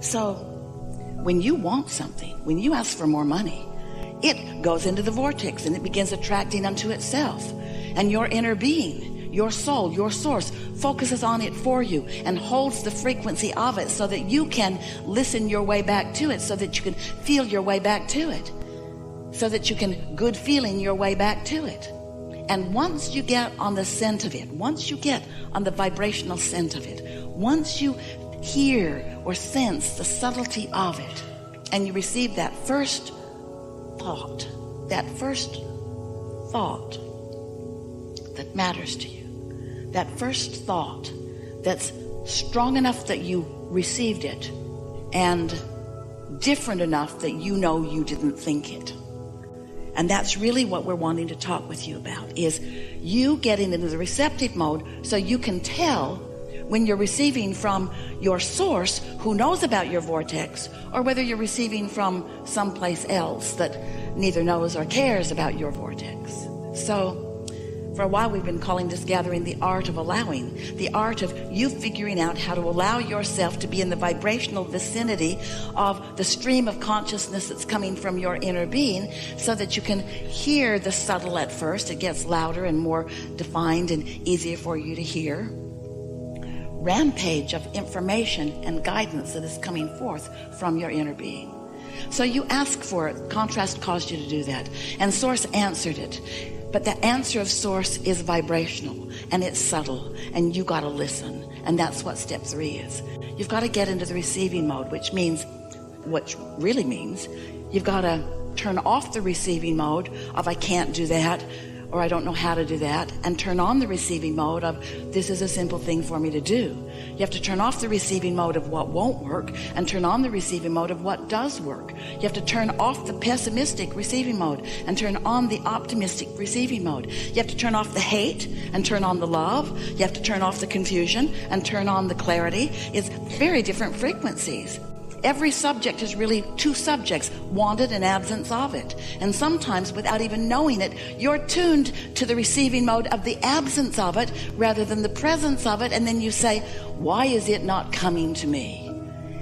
So when you want something, when you ask for more money, it goes into the vortex and it begins attracting unto itself. And your inner being, your soul, your source focuses on it for you and holds the frequency of it so that you can listen your way back to it, so that you can feel your way back to it, so that you can good feeling your way back to it. And once you get on the scent of it, once you get on the vibrational scent of it, once you hear or sense the subtlety of it, and you receive that first thought that matters to you, that first thought that's strong enough that you received it and different enough that you know you didn't think it. And that's really what we're wanting to talk with you about, is you getting into the receptive mode so you can tell when you're receiving from your source who knows about your vortex, or whether you're receiving from someplace else that neither knows or cares about your vortex. So for a while we've been calling this gathering the art of allowing, the art of you figuring out how to allow yourself to be in the vibrational vicinity of the stream of consciousness that's coming from your inner being, so that you can hear the subtle at first. It gets louder and more defined and easier for you to hear. Rampage of information and guidance that is coming forth from your inner being. So you ask for it. Contrast caused you to do that, and Source answered it. But the answer of Source is vibrational and it's subtle, and you got to listen. And that's what step 3 is. You've got to get into the receiving mode, which really means you've got to turn off the receiving mode of I can't do that, or I don't know how to do that, and turn on the receiving mode of this is a simple thing for me to do. You have to turn off the receiving mode of what won't work and turn on the receiving mode of what does work. You have to turn off the pessimistic receiving mode and turn on the optimistic receiving mode. You have to turn off the hate and turn on the love. You have to turn off the confusion and turn on the clarity. It's very different frequencies. Every subject is really 2 subjects, wanted and absence of it. And sometimes without even knowing it, you're tuned to the receiving mode of the absence of it rather than the presence of it. And then you say, why is it not coming to me?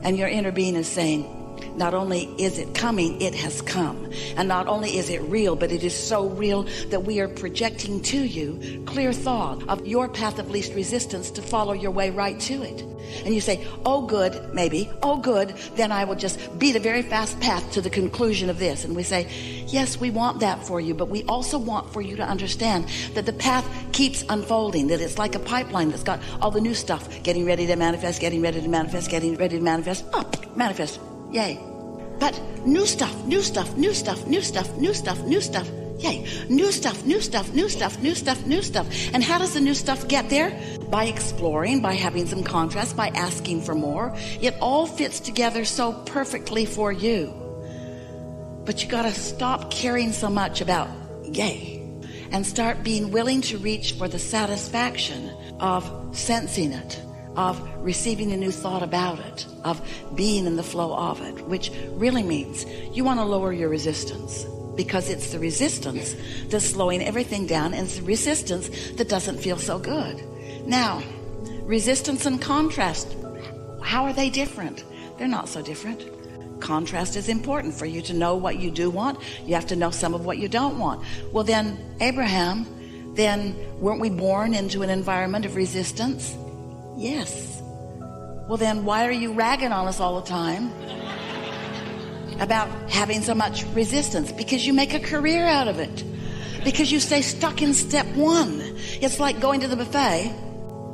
And your inner being is saying, not only is it coming, it has come. And not only is it real, but it is so real that we are projecting to you clear thought of your path of least resistance to follow your way right to it. And you say, oh good, maybe, oh good, then I will just beat a very fast path to the conclusion of this. And we say, yes, we want that for you, but we also want for you to understand that the path keeps unfolding, that it's like a pipeline that's got all the new stuff getting ready to manifest, getting ready to manifest, getting ready to manifest, manifest, yay. But new stuff, new stuff, new stuff, new stuff, new stuff, new stuff, yay. New stuff, new stuff, new stuff, new stuff, new stuff. And how does the new stuff get there? By exploring, by having some contrast, by asking for more. It all fits together so perfectly for you. But you got to stop caring so much about yay and start being willing to reach for the satisfaction of sensing it, of receiving a new thought about it, of being in the flow of it, which really means you want to lower your resistance, because it's the resistance that's slowing everything down, and it's the resistance that doesn't feel so good. Now, resistance and contrast, how are they different? They're not so different. Contrast is important for you to know what you do want. You have to know some of what you don't want. Well then, Abraham, then weren't we born into an environment of resistance? Yes. Well then, why are you ragging on us all the time about having so much resistance? Because you make a career out of it. Because you stay stuck in step 1. It's like going to the buffet,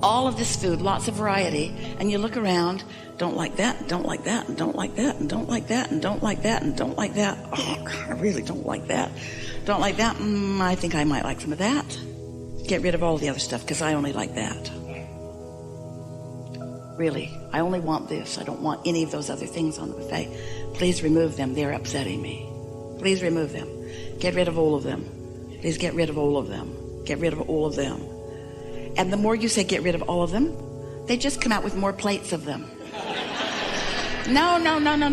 all of this food, lots of variety, and you look around, don't like that, don't like that, and don't like that, and don't like that, and don't like that, and don't like that. Oh, God, I really don't like that. Don't like that. I think I might like some of that. Get rid of all the other stuff, because I only like that. Really, I only want this. I don't want any of those other things on the buffet. Please remove them. They're upsetting me. Please remove them. Get rid of all of them. Please get rid of all of them. Get rid of all of them. And the more you say get rid of all of them, they just come out with more plates of them. No.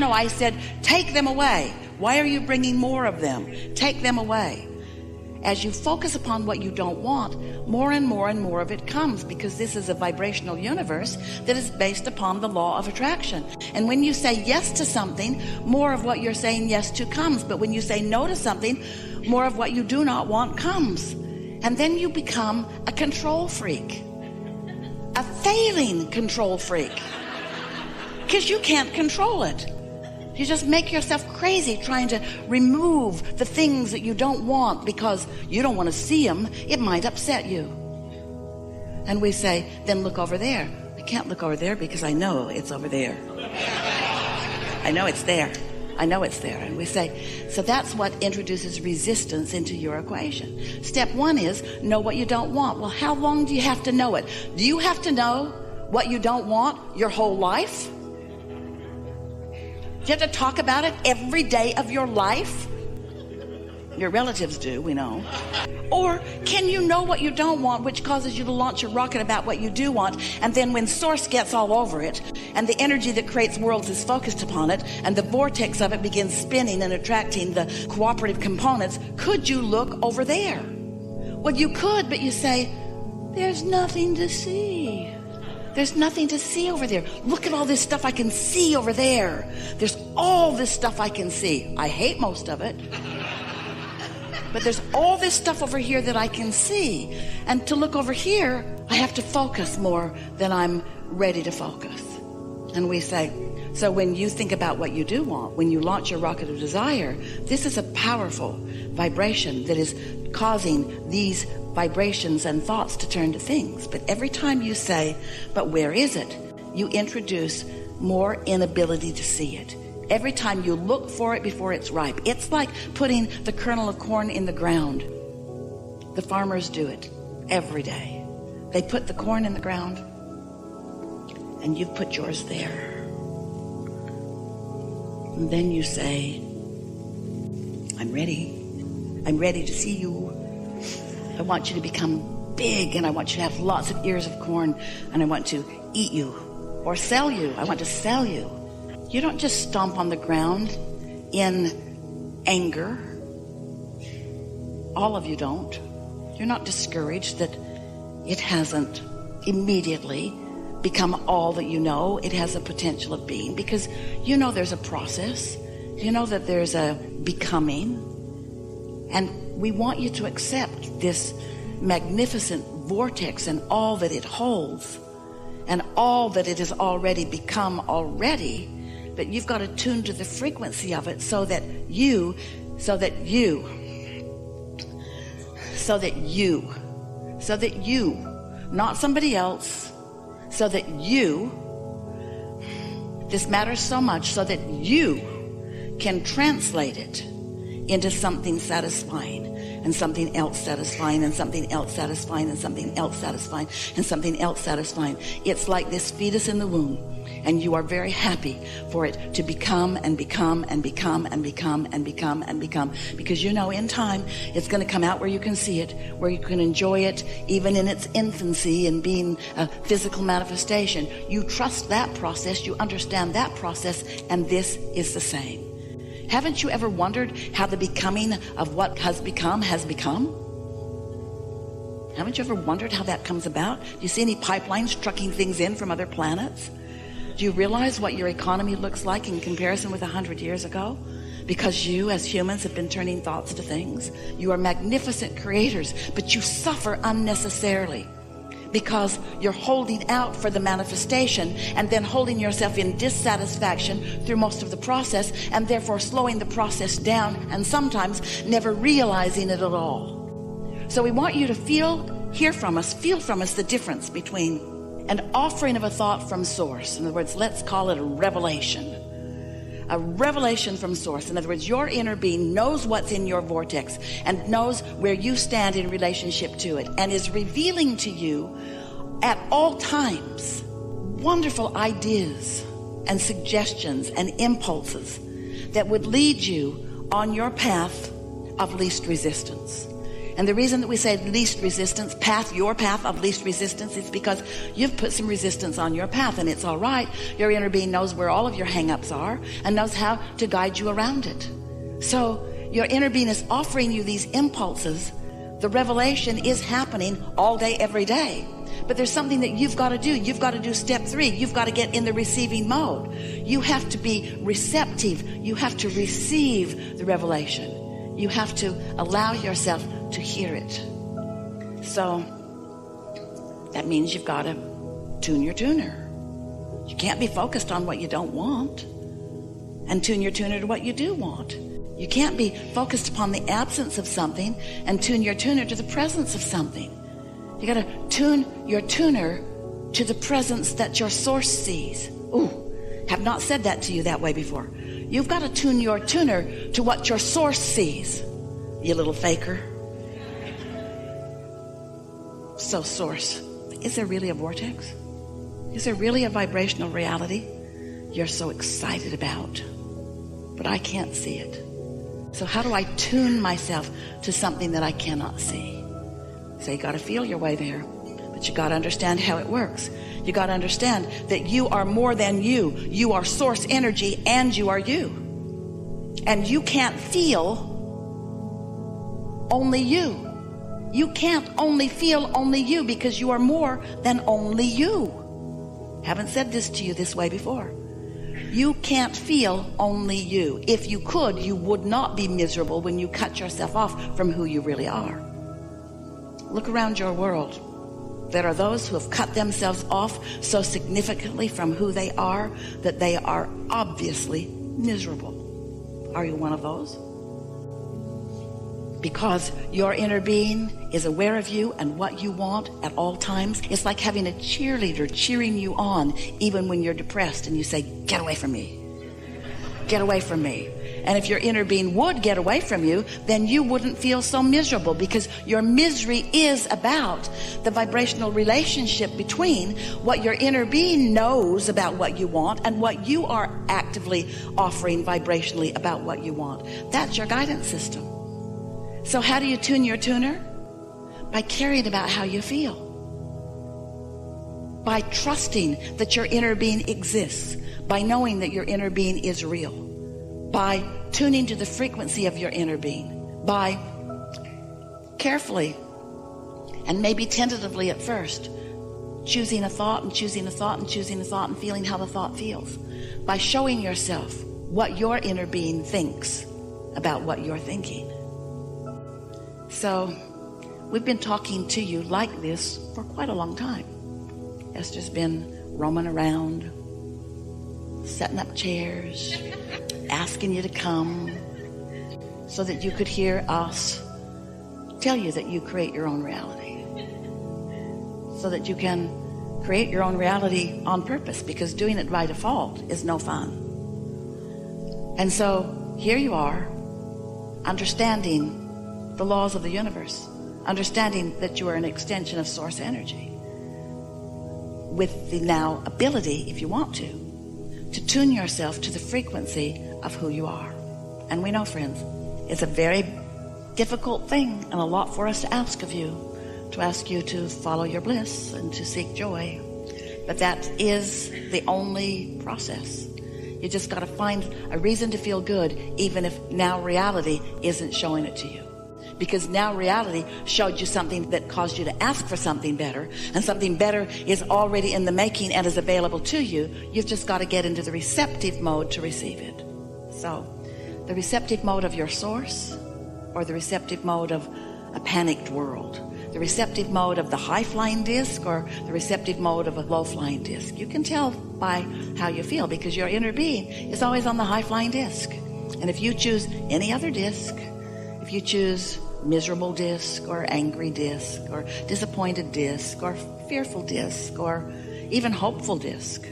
I said, take them away. Why are you bringing more of them? Take them away. as you focus upon what you don't want, more and more and more of it comes, because this is a vibrational universe that is based upon the law of attraction. And when you say yes to something, more of what you're saying yes to comes. But when you say no to something, more of what you do not want comes. And then you become a control freak, a failing control freak, because you can't control it. You just make yourself crazy trying to remove the things that you don't want because you don't want to see them. It might upset you. And we say, then look over there. I can't look over there because I know it's over there. I know it's there. I know it's there. And we say, so that's what introduces resistance into your equation. Step one is know what you don't want. Well, how long do you have to know it? Do you have to know what you don't want your whole life? Do you have to talk about it every day of your life? Your relatives do, we know. Or can you know what you don't want, which causes you to launch a rocket about what you do want, and then when source gets all over it, and the energy that creates worlds is focused upon it, and the vortex of it begins spinning and attracting the cooperative components, could you look over there? Well, you could, but you say, there's nothing to see. There's nothing to see over there. Look at all this stuff I can see over there. There's all this stuff I can see. I hate most of it. But there's all this stuff over here that I can see. And to look over here, I have to focus more than I'm ready to focus. And we say, so when you think about what you do want, when you launch your rocket of desire, this is a powerful vibration that is causing these vibrations and thoughts to turn to things. But every time you say, but where is it? You introduce more inability to see it. Every time you look for it before it's ripe. It's like putting the kernel of corn in the ground. The farmers do it every day. They put the corn in the ground, and you've put yours there. And then you say, I'm ready. I'm ready to see you. I want you to become big, and I want you to have lots of ears of corn, and I want to eat you or sell you. I want to sell you. You don't just stomp on the ground in anger. All of you don't. You're not discouraged that it hasn't immediately become all that you know it has a potential of being, because you know there's a process. You know that there's a becoming. And we want you to accept this magnificent vortex and all that it holds and all that it has already become already. But you've got to tune to the frequency of it so that you, not somebody else, so that you, this matters so much, so that you can translate it into something satisfying, and something else satisfying, and something else satisfying, and something else satisfying, and something else satisfying. It's like this fetus in the womb, and you are very happy for it to become and become and become and become and become and become, because you know in time it's going to come out where you can see it, where you can enjoy it, even in its infancy and being a physical manifestation. You trust that process, you understand that process, and this is the same. Haven't you ever wondered how the becoming of what has become has become? Haven't you ever wondered how that comes about? Do you see any pipelines trucking things in from other planets? Do you realize what your economy looks like in comparison with 100 years ago? Because you as humans have been turning thoughts to things. You are magnificent creators, but you suffer unnecessarily, because you're holding out for the manifestation and then holding yourself in dissatisfaction through most of the process, and therefore slowing the process down and sometimes never realizing it at all. So we want you to feel from us the difference between an offering of a thought from source. In other words, let's call it a revelation. A revelation from source. In other words, your inner being knows what's in your vortex and knows where you stand in relationship to it, and is revealing to you at all times wonderful ideas and suggestions and impulses that would lead you on your path of least resistance. And the reason that we say least resistance, your path of least resistance, is because you've put some resistance on your path, and it's all right. Your inner being knows where all of your hang-ups are and knows how to guide you around it. So your inner being is offering you these impulses The revelation is happening all day, every day. But there's something that you've got to do. You've got to do step 3. You've got to get in the receiving mode. You have to be receptive. You have to receive the revelation. You have to allow yourself to hear it. So that means you've got to tune your tuner. You can't be focused on what you don't want and tune your tuner to what you do want. You can't be focused upon the absence of something and tune your tuner to the presence of something. You got to tune your tuner to the presence that your source sees. Ooh, have not said that to you that way before. You've got to tune your tuner to what your source sees, you little faker. So source, is there really a vortex? Is there really a vibrational reality you're so excited about? But I can't see it. So how do I tune myself to something that I cannot see? So you got to feel your way there, but you got to understand how it works. You got to understand that you are more than you. You are source energy and you are you. And you can't feel only you. You can't only feel only you because you are more than only you. Haven't said this to you this way before. You can't feel only you. If you could, you would not be miserable when you cut yourself off from who you really are. Look around your world. There are those who have cut themselves off so significantly from who they are that they are obviously miserable. Are you one of those? Because your inner being is aware of you and what you want at all times. It's like having a cheerleader cheering you on even when you're depressed and you say, get away from me. Get away from me. And if your inner being would get away from you, then you wouldn't feel so miserable, because your misery is about the vibrational relationship between what your inner being knows about what you want and what you are actively offering vibrationally about what you want. That's your guidance system. So how do you tune your tuner? By caring about how you feel. By trusting that your inner being exists. By knowing that your inner being is real. By tuning to the frequency of your inner being. By carefully and maybe tentatively at first choosing a thought and choosing a thought and choosing a thought and feeling how the thought feels. By showing yourself what your inner being thinks about what you're thinking. So we've been talking to you like this for quite a long time. Esther's been roaming around, setting up chairs, asking you to come so that you could hear us tell you that you create your own reality. So that you can create your own reality on purpose, because doing it by default is no fun. And so here you are, understanding the laws of the universe, understanding that you are an extension of source energy, with the now ability, if you want to tune yourself to the frequency of who you are. And we know, friends, it's a very difficult thing and a lot for us to ask of you, to ask you to follow your bliss and to seek joy. But that is the only process. You just got to find a reason to feel good, even if now reality isn't showing it to you. Because now reality showed you something that caused you to ask for something better, and something better is already in the making and is available to you. You've just got to get into the receptive mode to receive it. So the receptive mode of your source, or the receptive mode of a panicked world, the receptive mode of the high-flying disc or the receptive mode of a low-flying disc. You can tell by how you feel, because your inner being is always on the high-flying disc. And if you choose any other disc, if you choose miserable disc or angry disc or disappointed disc or fearful disc or even hopeful disc,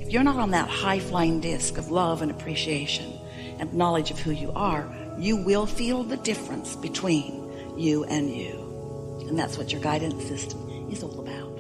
if you're not on that high-flying disc of love and appreciation and knowledge of who you are, you will feel the difference between you and you. And that's what your guidance system is all about.